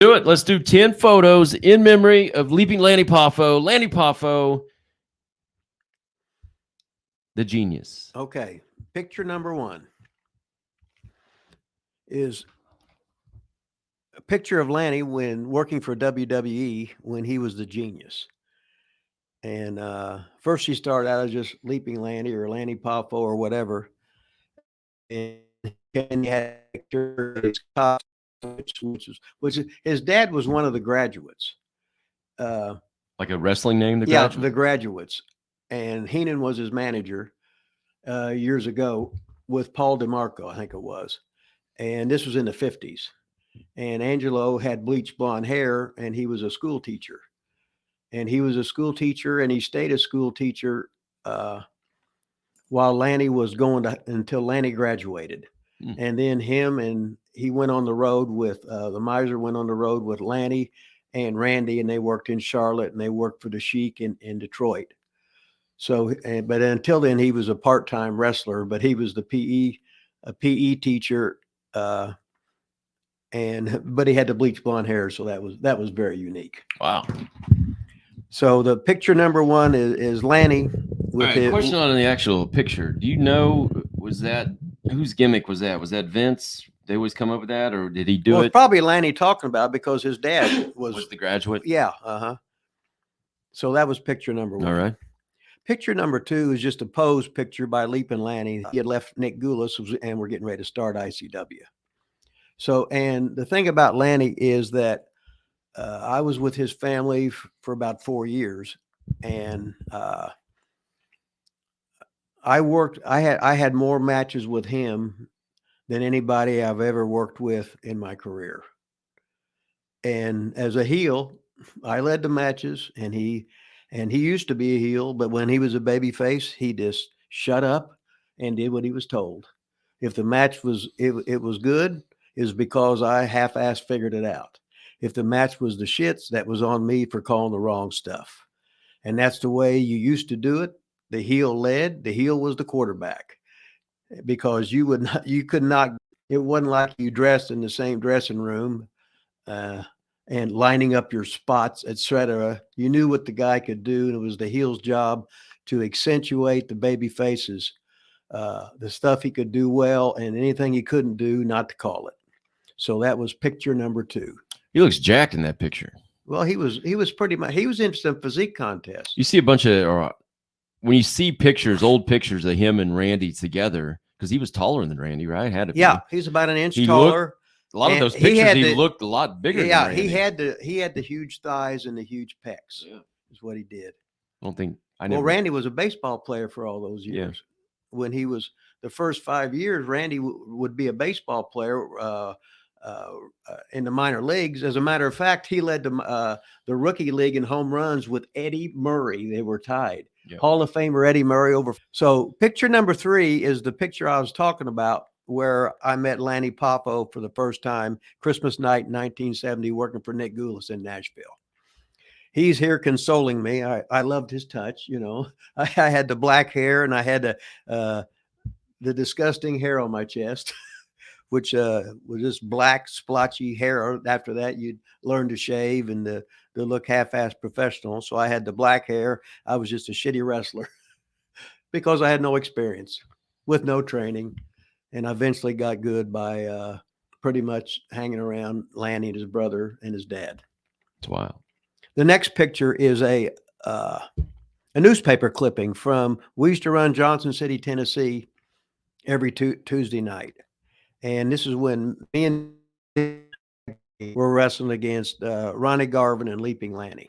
do it. Let's do 10 photos in memory of Leaping Lanny Poffo. Lanny Poffo, the genius. Okay. Picture number one is a picture of Lanny when working for WWE when he was the genius. And first he started out as just Leaping Lanny or Lanny Poffo or whatever. And he had a picture of his college, which his dad was one of the graduates. Like a wrestling name, the Yeah, graduate? the graduates. And Heenan was his manager years ago with Paul DeMarco, I think it was. And this was in the 50s. And Angelo had bleached blonde hair, and he was a school teacher. And he was a school teacher, and he stayed a school teacher while Lanny was going to until Lanny graduated. And then he went on the road with the Miser went on the road with Lanny and Randy, and they worked in Charlotte, and they worked for the Sheik in Detroit. So, but until then, he was a part-time wrestler, but he was a PE teacher, but he had the bleach blonde hair, so that was very unique. Wow. So the picture number one is Lanny with his question on the actual picture. Do you know, was that whose gimmick was that? Was that Vince? They always come up with that, or did he do it? It's probably Lanny talking about it because his dad was the graduate. Yeah. So that was picture number one. All right. Picture number two is just a pose picture by Leaping Lanny. He had left Nick Goulas, and we're getting ready to start ICW. So, and the thing about Lanny is that I was with his family for about 4 years, and I had more matches with him than anybody I've ever worked with in my career. And as a heel, I led the matches, and he used to be a heel, but when he was a baby face, he just shut up and did what he was told. If the match was it was good, it was because I half-ass figured it out. If the match was the shits, that was on me for calling the wrong stuff. And that's the way you used to do it. The heel led, the heel was the quarterback. Because you could not, it wasn't like you dressed in the same dressing room and lining up your spots, etc. You knew what the guy could do, and it was the heel's job to accentuate the baby faces, the stuff he could do well, and anything he couldn't do, not to call it. So that was picture number two. He looks jacked in that picture. Well, he was pretty much, he was in some physique contests. You see a bunch of, when you see pictures, old pictures of him and Randy together, because he was taller than Randy, right? He's about an inch taller. A lot of those pictures, he looked a lot bigger. Yeah, than Randy. he had the huge thighs and the huge pecs. Yeah. Is what he did. Randy was a baseball player for all those years. Yeah. When he was the first 5 years, Randy would be a baseball player in the minor leagues. As a matter of fact, he led the rookie league in home runs with Eddie Murray. They were tied. Yeah. Hall of Famer Eddie Murray over. So picture number three is the picture I was talking about, where I met Lanny Poffo for the first time, Christmas night, 1970, working for Nick Goulas in Nashville. He's here consoling me. I loved his touch. You know, I had the black hair, and I had the disgusting hair on my chest, which was just black, splotchy hair. After that, you'd learn to shave and to look half-assed professional. So I had the black hair. I was just a shitty wrestler because I had no experience with no training. And I eventually got good by pretty much hanging around Lanny and his brother and his dad. It's wild. The next picture is a newspaper clipping from, we used to run Johnson City, Tennessee every Tuesday night. And this is when me and were wrestling against Ronnie Garvin and Leaping Lanny.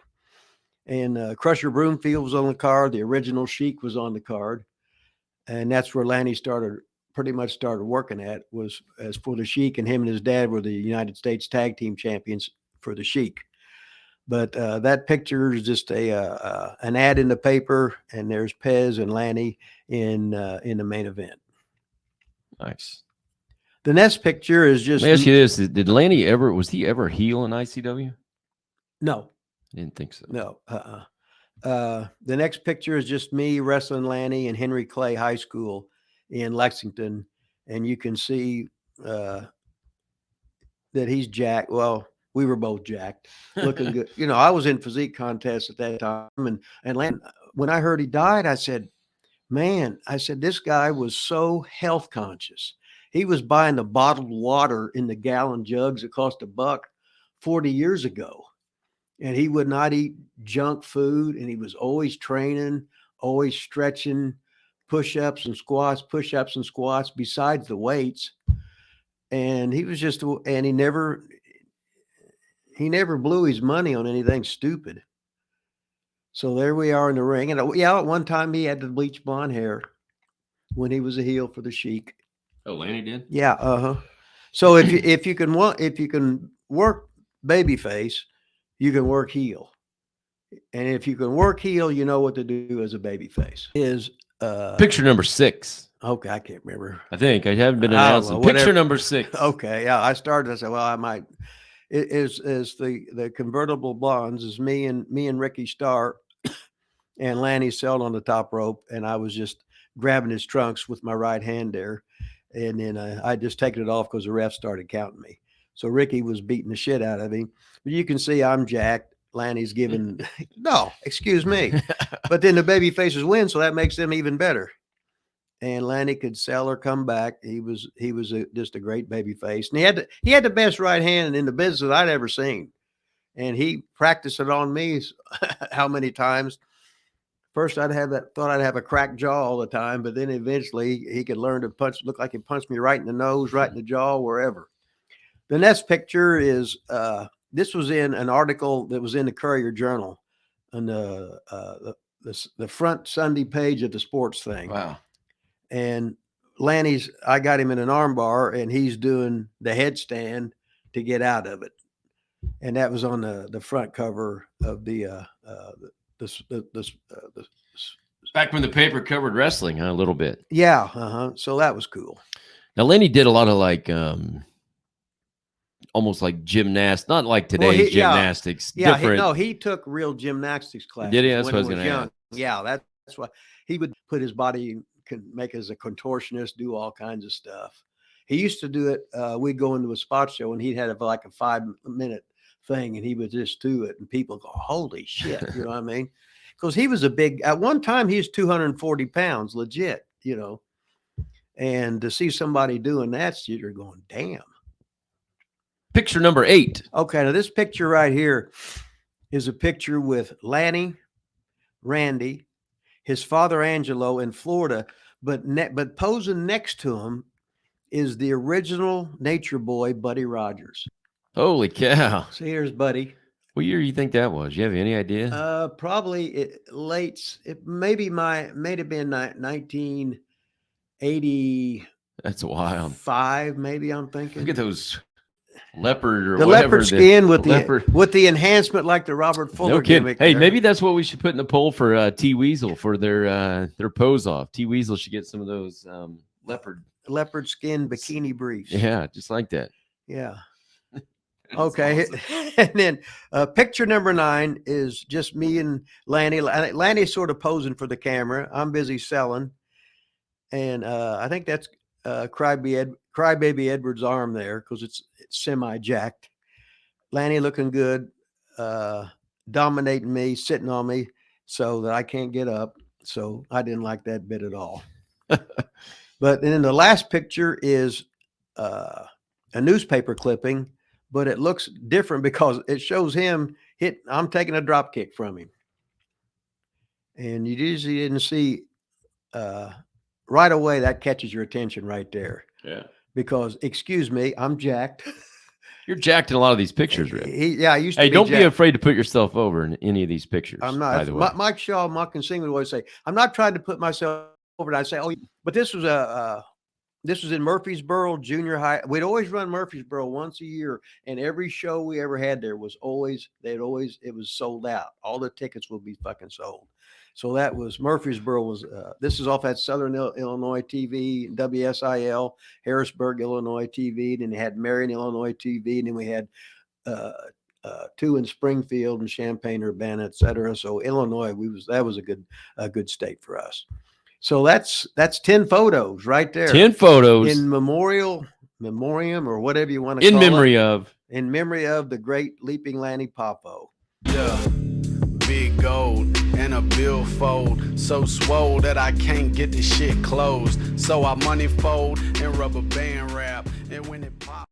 And Crusher Broomfield was on the card. The original Sheik was on the card. And that's where Lanny pretty much started working at, was as for the Sheik, and him and his dad were the United States Tag Team Champions for the Sheik. But that picture is just an ad in the paper, and there's Pez and Lanny in the main event. Nice. The next picture is just. Let me ask you this: did Lanny was he ever heel in ICW? No, I didn't think so. No. The next picture is just me wrestling Lanny in Henry Clay High School in Lexington, and you can see that he's jacked. Well, We were both jacked, looking good. You know, I was in physique contests at that time, and when I heard he died, I said, "Man," I said, "this guy was so health conscious. He was buying the bottled water in the gallon jugs that cost $1 40 years ago, and he would not eat junk food, and he was always training, always stretching, push-ups and squats besides the weights." And he was just, and he never blew his money on anything stupid. So there we are in the ring. And yeah, at one time he had the bleach blonde hair when he was a heel for the Sheik. Oh, Lanny did? Yeah, uh-huh. So if you can work babyface, you can work heel. And if you can work heel, you know what to do as a babyface. Is picture number 6. Okay, I can't remember. I think I haven't been announcing. Picture number 6. Okay, yeah, I started. I said, well, I might. It is the convertible blondes is me and Ricky Starr, and Lanny Seld on the top rope, and I was just grabbing his trunks with my right hand there, and then I just taken it off because the ref started counting me. So Ricky was beating the shit out of him. But you can see I'm jacked. Lanny's giving no, excuse me. But then the baby faces win, so that makes them even better. And Lanny could sell or come back. He was just a great baby face, and he had the best right hand in the business I'd ever seen. And he practiced it on me how many times. First, thought I'd have a cracked jaw all the time, but then eventually he could learn to look like he punched me right in the nose, right in the jaw, wherever. The next picture is this was in an article that was in the Courier Journal on the front Sunday page of the sports thing. Wow. And I got him in an arm bar, and he's doing the headstand to get out of it. And that was on the front cover of the back when the paper covered wrestling, huh? A little bit. Yeah. Uh-huh. So that was cool. Now, Lenny did a lot of like, almost like gymnastics, not like today's gymnastics. Yeah. Different. He took real gymnastics classes. Did he? That's when what I was he going to young. ask. Yeah. That's why he would put his body, can make as a contortionist, do all kinds of stuff. He used to do it. We'd go into a spot show, and he'd have like a 5-minute thing, and he would just do it, and people go, holy shit, you know what I mean? Because he was at one time he was 240 pounds legit, you know, and to see somebody doing that, you're going, damn. Picture number 8. Okay, now this picture right here is a picture with Lanny, Randy, his father Angelo in Florida, but posing next to him is the original Nature Boy, Buddy Rogers. Holy cow. So here's Buddy. What year do you think that was? You have any idea? Probably it may have been 1980. That's wild. 5, maybe, I'm thinking. Look at those leopard or the whatever. Leopard skin with the enhancement like the Robert Fuller. No kidding. Gimmick Hey, there. maybe that's what we should put in the poll for T Weasel for their pose off. T Weasel should get some of those leopard skin bikini briefs. Yeah, just like that. Yeah. Okay. Awesome. And then picture number 9 is just me and Lanny. Lanny's sort of posing for the camera. I'm busy selling. And I think that's Crybaby Edward's arm there, because it's semi-jacked. Lanny looking good, dominating me, sitting on me so that I can't get up. So I didn't like that bit at all. But then the last picture is a newspaper clipping, but it looks different because it shows him I'm taking a drop kick from him. And you usually didn't see right away, that catches your attention right there. Yeah. Because, excuse me, I'm jacked. You're jacked in a lot of these pictures, Rick. I used to be don't jacked. be afraid to put yourself over in any of these pictures. I'm not. By the way. Mike Shaw, Muck and Sing would always say, I'm not trying to put myself over. And I say, but this was in Murfreesboro Junior High. We'd always run Murfreesboro once a year, and every show we ever had there was it was sold out. All the tickets would be fucking sold. So that was Murfreesboro this is off at Southern Illinois TV, WSIL, Harrisburg, Illinois TV. Then they had Marion, Illinois TV. And then we had 2 in Springfield and Champaign, Urbana, et cetera. So Illinois, that was a good state for us. So that's 10 photos right there. 10 photos in memoriam or whatever you want to call it. In memory of. in memory of the great Leaping Lanny Poffo. Yeah. Big gold and a billfold, so swole that I can't get this shit closed. So I money fold and rubber band wrap, and when it